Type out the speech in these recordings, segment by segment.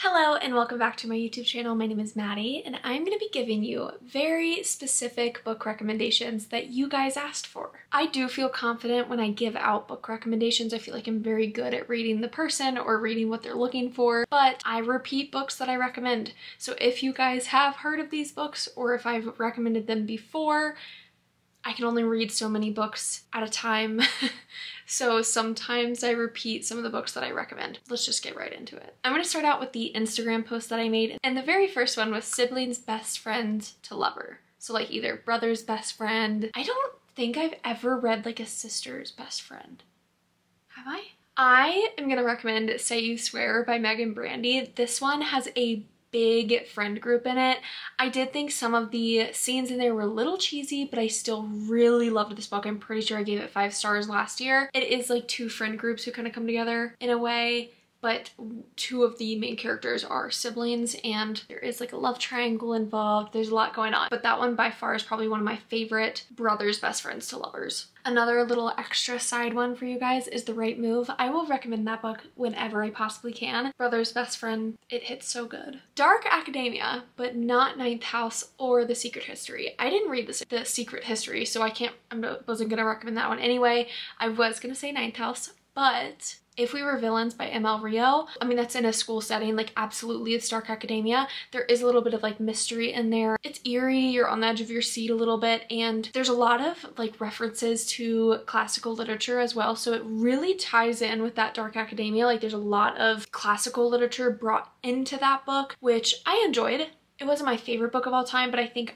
Hello and welcome back to my YouTube channel. My name is Maddie and I'm going to be giving you very specific book recommendations that you guys asked for. I do feel confident when I give out book recommendations. I feel like I'm very good at reading the person or reading what they're looking for, but I repeat books that I recommend. So if you guys have heard of these books or if I've recommended them before, I can only read so many books at a time. So sometimes I repeat some of the books that I recommend. Let's just get right into it. I'm going to start out with the Instagram post that I made. And the very first one was siblings best friend to lover. So like either brother's best friend. I don't think I've ever read like a sister's best friend. Have I? I am going to recommend Say You Swear by Megan Brandy. This one has a big friend group in it. I did think some of the scenes in there were a little cheesy, but I still really loved this book. I'm pretty sure I gave it 5 stars last year. It is like 2 friend groups who kind of come together in a way, but 2 of the main characters are siblings and there is like a love triangle involved. There's a lot going on, but that one by far is probably one of my favorite brothers best friends to lovers. Another little extra side one for you guys is The Right Move. I will recommend that book whenever I possibly can. Brother's best friend, it hits so good. Dark Academia, but not Ninth House or The Secret History. I didn't read The Secret History, so I wasn't gonna recommend that one anyway. I was gonna say Ninth House, but If We Were Villains by ML Rio, I mean, that's in a school setting, like absolutely it's Dark Academia. There is a little bit of like mystery in there. It's eerie, you're on the edge of your seat a little bit, and there's a lot of like references to classical literature as well. So it really ties in with that Dark Academia. Like there's a lot of classical literature brought into that book, which I enjoyed. It wasn't my favorite book of all time, but I think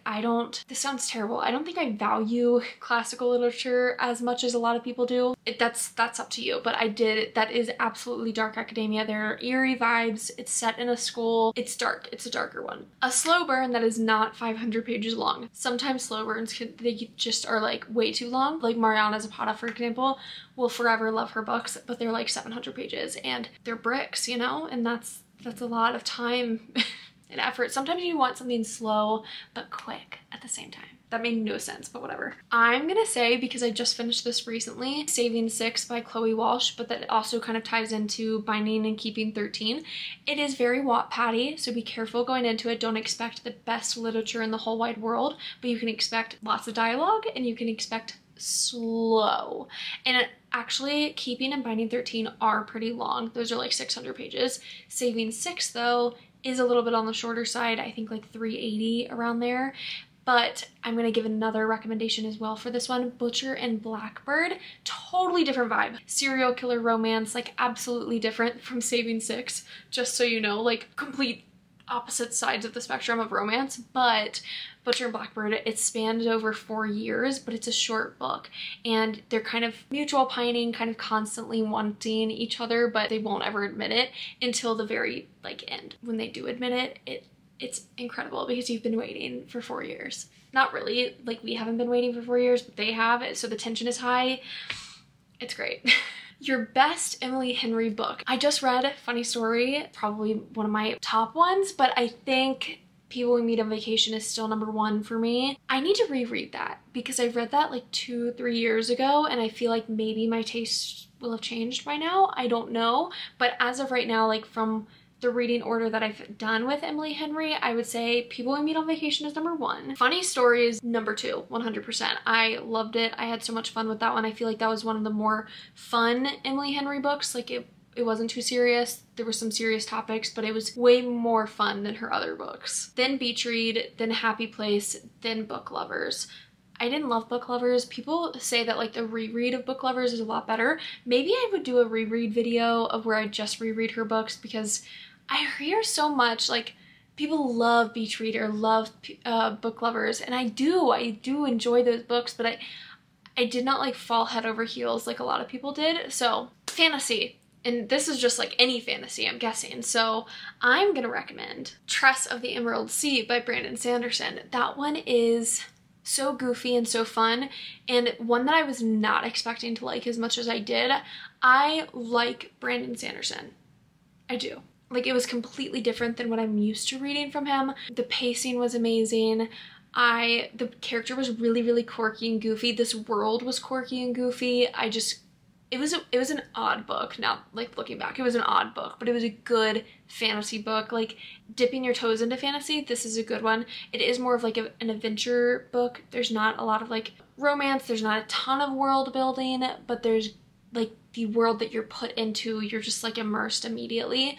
this sounds terrible. I don't think I value classical literature as much as a lot of people do. That's up to you, but that is absolutely Dark Academia. There are eerie vibes. It's set in a school. It's dark. It's a darker one. A slow burn that is not 500 pages long. Sometimes slow burns, they just are like way too long. Like Mariana Zapata, for example, will forever love her books, but they're like 700 pages and they're bricks, you know? And that's a lot of time and effort. Sometimes you want something slow but quick at the same time. That made no sense, but whatever. I'm gonna say, because I just finished this recently, Saving Six by Chloe Walsh, but that also kind of ties into Binding and Keeping 13. It is very Wattpad-y, so be careful going into it. Don't expect the best literature in the whole wide world, but you can expect lots of dialogue and you can expect slow. And actually, Keeping and Binding 13 are pretty long. Those are like 600 pages. Saving Six, though, is a little bit on the shorter side. I think like 380 around there. But I'm gonna give another recommendation as well for this one. Butcher and Blackbird, totally different vibe. Serial killer romance, like absolutely different from Saving Six, just so you know, like complete opposite sides of the spectrum of romance. But Butcher and Blackbird, it spanned over 4 years, but it's a short book and they're kind of mutual pining, kind of constantly wanting each other, but they won't ever admit it until the very like end. When they do admit it, it's incredible because you've been waiting for 4 years. Not really, like we haven't been waiting for 4 years, but they have, so the tension is high. It's great. Your best Emily Henry book. I just read Funny Story, probably one of my top ones, but I think People We Meet on Vacation is still #1 for me. I need to reread that because I read that like 2-3 years ago and I feel like maybe my taste will have changed by now. I don't know, but as of right now, like from the reading order that I've done with Emily Henry, I would say People We Meet on Vacation is #1. Funny Story is #2, 100%. I loved it. I had so much fun with that one. I feel like that was one of the more fun Emily Henry books. Like it wasn't too serious. There were some serious topics, but it was way more fun than her other books. Then Beach Read, then Happy Place, then Book Lovers. I didn't love Book Lovers. People say that like the reread of Book Lovers is a lot better. Maybe I would do a reread video of where I just reread her books because I hear so much like people love Beach Read or love Book Lovers, and I do enjoy those books, but I did not like fall head over heels like a lot of people did. So fantasy. And this is just like any fantasy, I'm guessing. So I'm gonna recommend Tress of the Emerald Sea by Brandon Sanderson. That one is so goofy and so fun, and one that I was not expecting to like as much as I did. I like Brandon Sanderson. I do. Like, it was completely different than what I'm used to reading from him. The pacing was amazing. The character was really, really quirky and goofy. This world was quirky and goofy. it was an odd book. Now, like looking back, it was an odd book, but it was a good fantasy book. Like dipping your toes into fantasy, this is a good one. It is more of like an adventure book. There's not a lot of like romance. There's not a ton of world building, but there's like the world that you're put into, you're just like immersed immediately.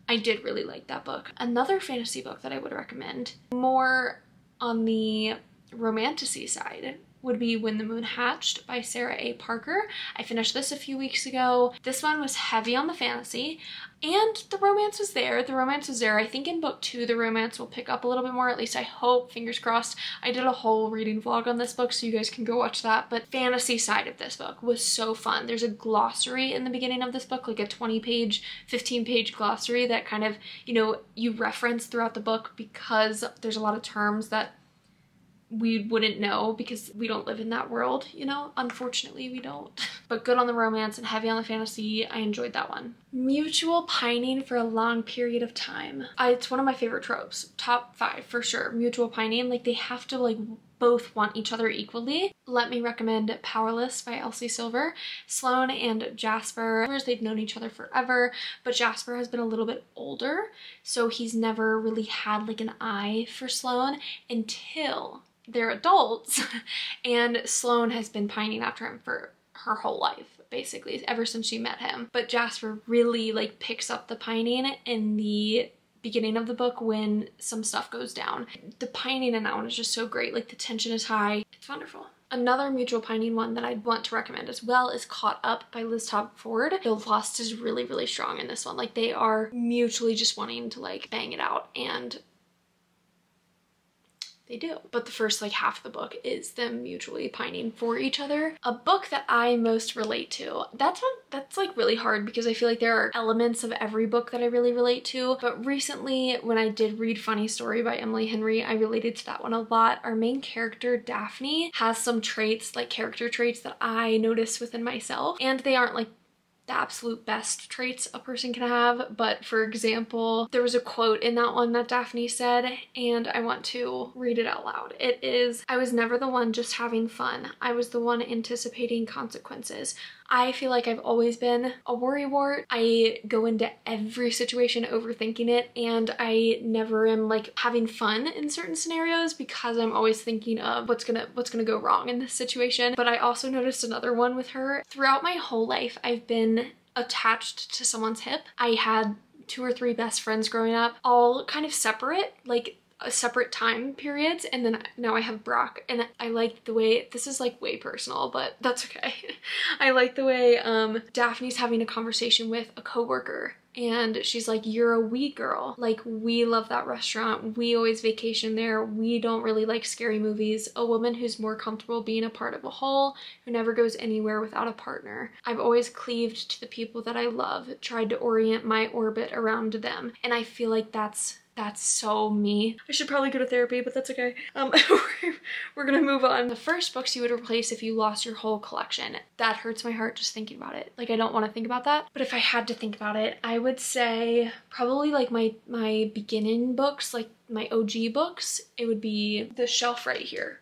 I did really like that book. Another fantasy book that I would recommend, more on the romantasy side, would be When the Moon Hatched by Sarah A. Parker. I finished this a few weeks ago. This one was heavy on the fantasy and the romance was there. The romance was there. I think in book 2 the romance will pick up a little bit more, at least I hope, fingers crossed. I did a whole reading vlog on this book so you guys can go watch that, but fantasy side of this book was so fun. There's a glossary in the beginning of this book, like a 20-page, 15-page glossary that kind of, you know, you reference throughout the book because there's a lot of terms that we wouldn't know because we don't live in that world, you know? Unfortunately, we don't. But good on the romance and heavy on the fantasy. I enjoyed that one. Mutual pining for a long period of time. It's one of my favorite tropes. Top 5 for sure. Mutual pining. Like they have to like both want each other equally. Let me recommend Powerless by Elsie Silver. Sloane and Jasper, they've known each other forever, but Jasper has been a little bit older, so he's never really had like an eye for Sloane until they're adults. And Sloane has been pining after him for her whole life, basically, ever since she met him. But Jasper really like picks up the pining in the beginning of the book when some stuff goes down. The pining in that one is just so great. Like the tension is high. It's wonderful. Another mutual pining one that I'd want to recommend as well is Caught Up by Liz Top Ford. The lust is really, really strong in this one. Like they are mutually just wanting to like bang it out, and they do. But the first like half of the book is them mutually pining for each other. A book that I most relate to, that's like really hard because I feel like there are elements of every book that I really relate to. But recently when I did read Funny Story by Emily Henry, I related to that one a lot. Our main character, Daphne, has some traits, like character traits that I notice within myself, and they aren't like the absolute best traits a person can have, but for example, there was a quote in that one that Daphne said, and I want to read it out loud. It is, "I was never the one just having fun. I was the one anticipating consequences. I feel like I've always been a worrywart. I go into every situation overthinking it, and I never am like having fun in certain scenarios because I'm always thinking of what's gonna go wrong in this situation." But I also noticed another one with her. Throughout my whole life, I've been attached to someone's hip. I had 2 or 3 best friends growing up, all kind of separate, like separate time periods, and then now I have Brock, and I like the way, this is like way personal, but that's okay. I like the way Daphne's having a conversation with a coworker, and she's like, "You're a we girl. Like, we love that restaurant. We always vacation there. We don't really like scary movies. A woman who's more comfortable being a part of a whole, who never goes anywhere without a partner. I've always cleaved to the people that I love, tried to orient my orbit around them." And I feel like that's so me. I should probably go to therapy, but that's okay. We're gonna move on. The first books you would replace if you lost your whole collection. That hurts my heart just thinking about it. Like, I don't want to think about that, but if I had to think about it, I would say probably like my beginning books, like my OG books. It would be this shelf right here.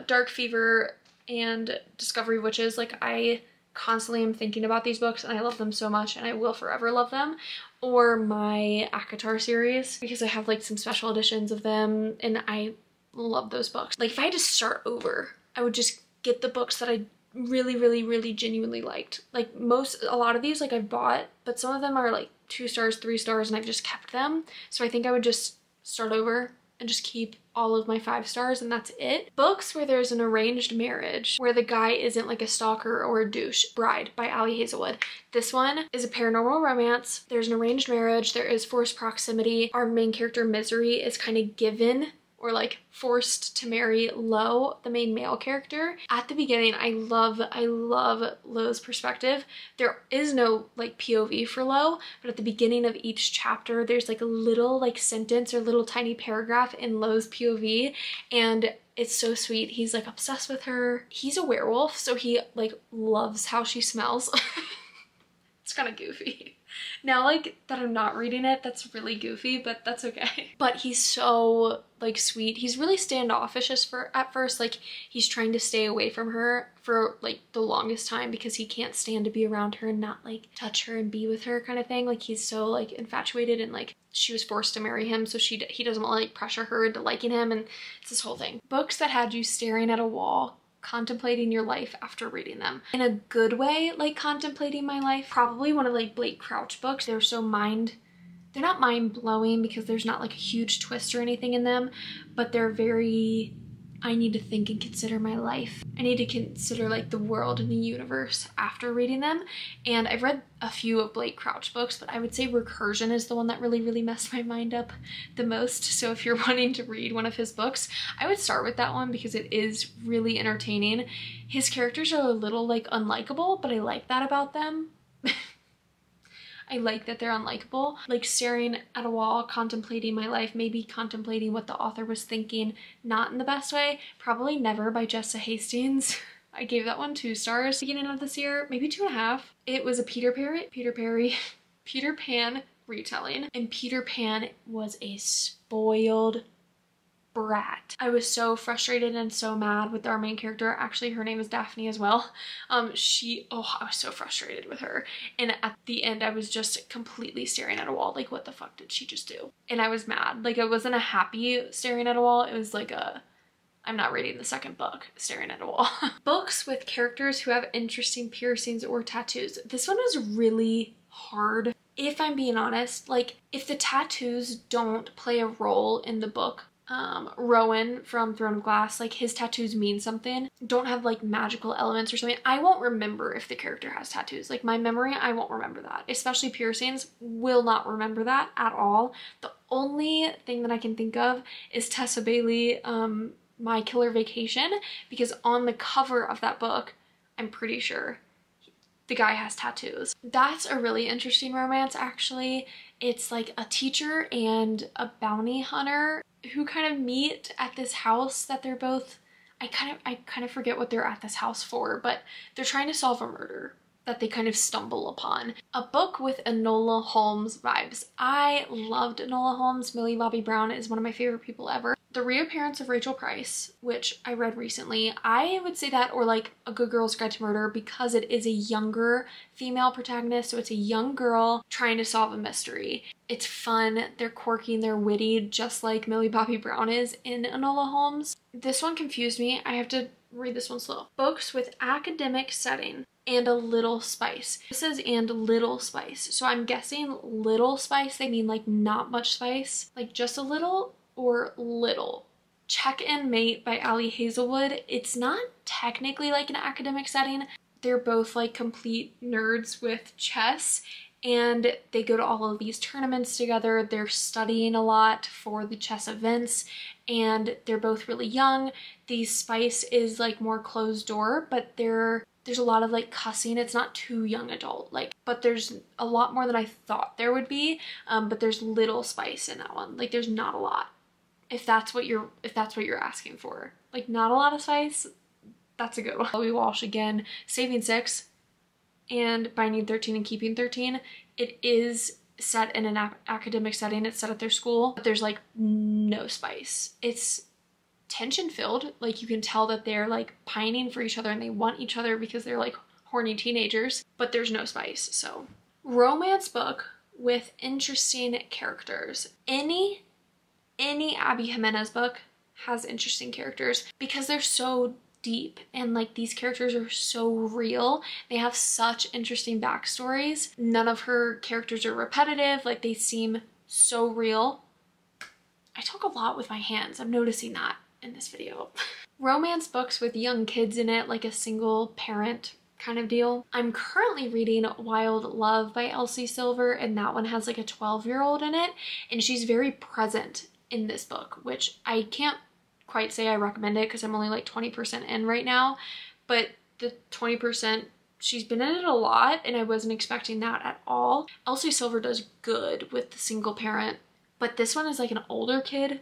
Dark Fever and Discovery Witches. Like, I constantly am thinking about these books and I love them so much and I will forever love them. Or my ACOTAR series, because I have like some special editions of them and I love those books. Like, if I had to start over, I would just get the books that I really, really, really genuinely liked. Like a lot of these like I've bought, but some of them are like 2 stars, 3 stars, and I've just kept them. So I think I would just start over and just keep all of my 5 stars, and that's it. Books where there's an arranged marriage, where the guy isn't like a stalker or a douche. Bride by Ali Hazelwood. This one is a paranormal romance. There's an arranged marriage. There is forced proximity. Our main character, Misery, is kind of given or like forced to marry Lo, the main male character. At the beginning, I love Lo's perspective. There is no like POV for Lo, but at the beginning of each chapter, there's like a little like sentence or little tiny paragraph in Lo's POV, and it's so sweet. He's like obsessed with her. He's a werewolf, so he like loves how she smells. It's kind of goofy. Now, like, that I'm not reading it, that's really goofy, but that's okay. But he's so, like, sweet. He's really standoffish at first. Like, he's trying to stay away from her for, like, the longest time because he can't stand to be around her and not, like, touch her and be with her kind of thing. Like, he's so, like, infatuated, and, like, she was forced to marry him, so he doesn't want to, like, pressure her into liking him, and it's this whole thing. Books that had you staring at a wall, contemplating your life after reading them. In a good way, like contemplating my life. Probably one of like Blake Crouch books. They're not mind-blowing because there's not like a huge twist or anything in them, but they're very, I need to think and consider my life. I need to consider like the world and the universe after reading them. And I've read a few of Blake Crouch books, but I would say Recursion is the one that really messed my mind up the most. So if you're wanting to read one of his books, I would start with that one because it is really entertaining. His characters are a little like unlikable, but I like that about them. I like that they're unlikable. Like staring at a wall, contemplating my life, maybe contemplating what the author was thinking, not in the best way. Probably Never by Jessa Hastings. I gave that one 2 stars beginning of this year, maybe 2.5. It was a Peter Pan retelling, and Peter Pan was a spoiled brat. I was so frustrated and so mad with our main character. Actually, her name is Daphne as well. I was so frustrated with her. And at the end, I was just completely staring at a wall. Like, what the fuck did she just do? And I was mad. Like, it wasn't a happy staring at a wall. It was like a, I'm not reading the second book, staring at a wall. Books with characters who have interesting piercings or tattoos. This one is really hard. If I'm being honest, like, if the tattoos don't play a role in the book, Rowan from Throne of Glass, like his tattoos mean something, don't have like magical elements or something, I won't remember if the character has tattoos. Like my memory, I won't remember that. Especially piercings, will not remember that at all. The only thing that I can think of is Tessa Bailey, My Killer Vacation, because on the cover of that book, I'm pretty sure the guy has tattoos. That's a really interesting romance, actually. It's like a teacher and a bounty hunter who kind of meet at this house that they're both, I kind of forget what they're at this house for, but they're trying to solve a murder that they kind of stumble upon. A book with Enola Holmes vibes. I loved Enola Holmes. Millie Bobby Brown is one of my favorite people ever. The Reappearance of Rachel Price, which I read recently, I would say that, or like A Good Girl's Guide to Murder, because it is a younger female protagonist, so it's a young girl trying to solve a mystery. It's fun, they're quirky, and they're witty, just like Millie Bobby Brown is in Enola Holmes. This one confused me. I have to read this one slow. Books with academic setting and a little spice. This says and little spice, so I'm guessing little spice, they mean like not much spice, like just a little or little. Check and Mate by Ali Hazelwood. It's not technically like an academic setting. They're both like complete nerds with chess, and they go to all of these tournaments together. They're studying a lot for the chess events, and they're both really young. The spice is like more closed door, but there's a lot of like cussing. It's not too young adult, like, but there's a lot more than I thought there would be. But there's little spice in that one. Like there's not a lot. If that's what you're asking for. Like not a lot of spice, that's a good one. Chloe Walsh again, Saving Six and Binding 13 and Keeping 13. It is set in an academic setting. It's set at their school, but there's like no spice. It's tension filled. Like you can tell that they're like pining for each other and they want each other because they're like horny teenagers, but there's no spice. So romance book with interesting characters. Any Abby Jimenez book has interesting characters because they're so deep and like these characters are so real. They have such interesting backstories. None of her characters are repetitive. Like they seem so real. I talk a lot with my hands. I'm noticing that in this video. Romance books with young kids in it, like a single parent kind of deal. I'm currently reading Wild Love by Elsie Silver, and that one has like a 12-year-old in it, and she's very present in this book, which I can't quite say I recommend it because I'm only like 20% in right now, but the 20%, she's been in it a lot and I wasn't expecting that at all. Elsie Silver does good with the single parent, but this one is like an older kid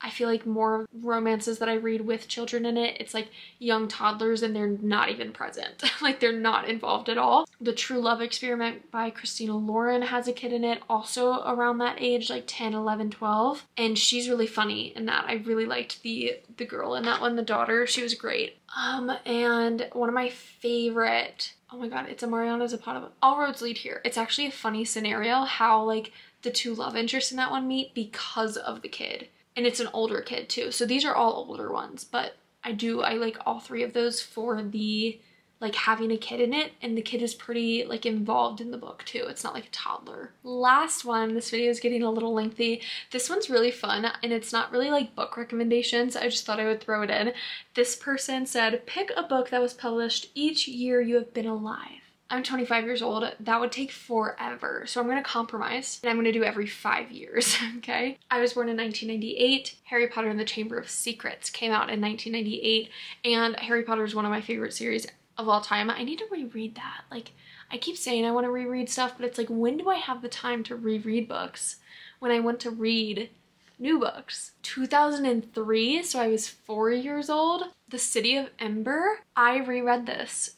I feel like more romances that I read with children in it, it's like young toddlers and they're not even present. Like they're not involved at all. The True Love Experiment by Christina Lauren has a kid in it, also around that age, like 10, 11, 12. And she's really funny in that. I really liked the girl in that one, the daughter. She was great. And one of my favorite, oh my god, it's a Mariana Zapata, All Roads Lead Here. It's actually a funny scenario how like the two love interests in that one meet because of the kid. And it's an older kid too. So these are all older ones, but I like all three of those for the like having a kid in it, and the kid is pretty like involved in the book too. It's not like a toddler. Last one, this video is getting a little lengthy. This one's really fun and it's not really like book recommendations. I just thought I would throw it in. This person said, pick a book that was published each year you have been alive. I'm 25 years old. That would take forever. So I'm going to compromise and I'm going to do every 5 years, okay? I was born in 1998. Harry Potter and the Chamber of Secrets came out in 1998, and Harry Potter is one of my favorite series of all time. I need to reread that. Like, I keep saying I want to reread stuff, but it's like, when do I have the time to reread books when I want to read new books? 2003, so I was 4 years old. The City of Ember. I reread this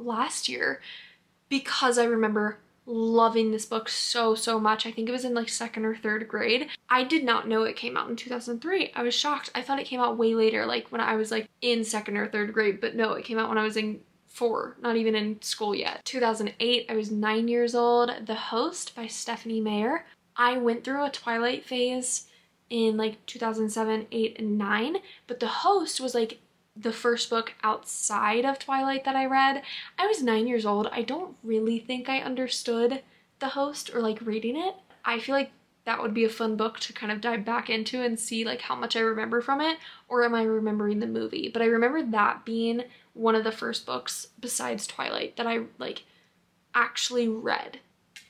last year because I remember loving this book so much. I think it was in like second or third grade. I did not know it came out in 2003. I was shocked. I thought it came out way later, like when I was like in second or third grade, but no, it came out when I was in 4, not even in school yet. 2008, I was 9 years old. The Host by Stephanie Meyer. I went through a Twilight phase in like 2007, 8, and 9, but The Host was like the first book outside of Twilight that I read. I was 9 years old. I don't really think I understood The Host or like reading it. I feel like that would be a fun book to kind of dive back into and see like how much I remember from it, or am I remembering the movie? But I remember that being one of the first books besides Twilight that I like actually read.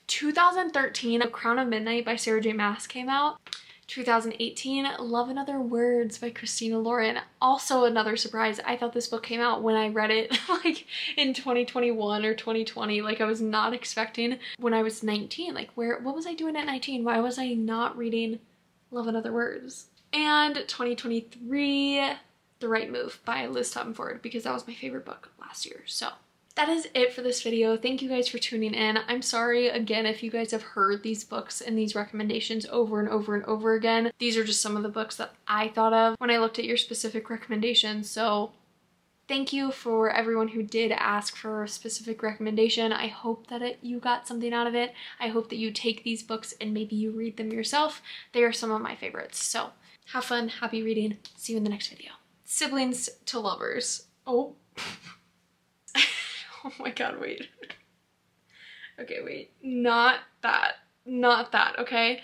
2013, Crown of Midnight by Sarah J Maas came out. 2018, Love and Other Words by Christina Lauren. Also another surprise. I thought this book came out when I read it like in 2021 or 2020. Like I was not expecting when I was 19. Like what was I doing at 19? Why was I not reading Love and Other Words? And 2023, The Right Move by Liz Tottenford, because that was my favorite book last year. So that is it for this video. Thank you guys for tuning in. I'm sorry again if you guys have heard these books and these recommendations over and over and over again. These are just some of the books that I thought of when I looked at your specific recommendations. So thank you for everyone who did ask for a specific recommendation. I hope that you got something out of it. I hope that you take these books and maybe you read them yourself. They are some of my favorites. So have fun, happy reading. See you in the next video. Siblings to Lovers. Oh. Oh my god, wait. Okay, wait. Not that, okay?